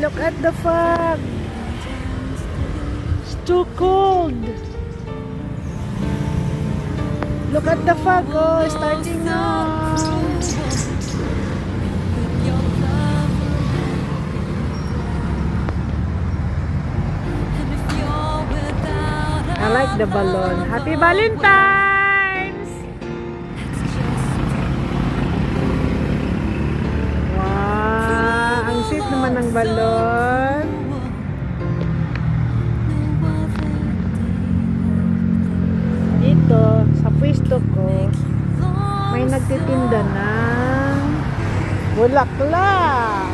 Look at the fog. It's too cold. Look at the fog. Oh, starting now. I like the balloon. Happy Valentine's! Wow! Ang sweet naman ng balon. Dito, sa pwesto ko, may nagtitinda ng bulaklak.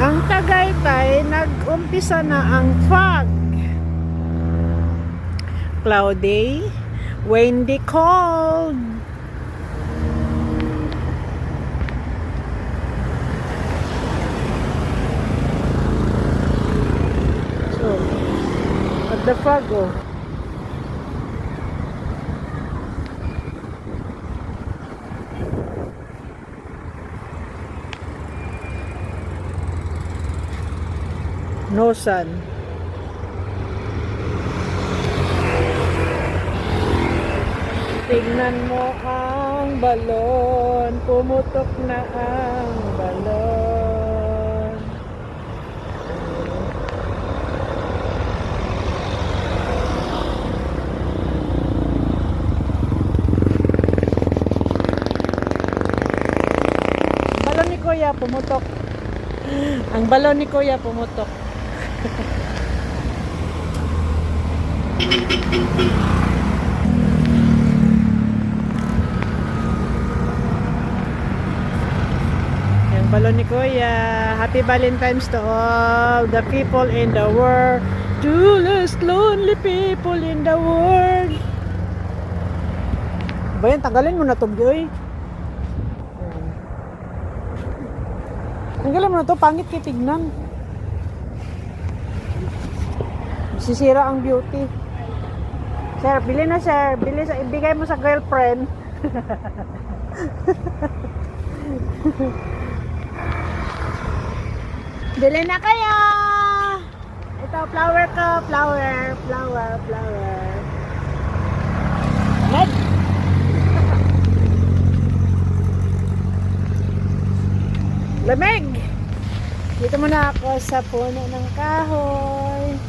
Ang Tagaytay, nag-umpisa na ang fog. Cloudy, windy, cold. So, at the fog, oh. No sun. Tignan mo ang balon. Pumutok na ang balon. Balon ni Kuya pumutok. Ang balon ni Kuya pumutok. Yung balon ni Kuya. Happy Valentine's to all the people in the world, to less lonely people in the world. Bayan, tanggalin mo na to, Joy. Tanggalin mo na to, pangit kitignan. Sisira ang beauty. Sir, bili na sir. Bili sa, ibigay mo sa girlfriend. Bili na kayo. Ito, flower ko. Flower. Red. Lamig. Dito muna ako sa puno ng kahoy.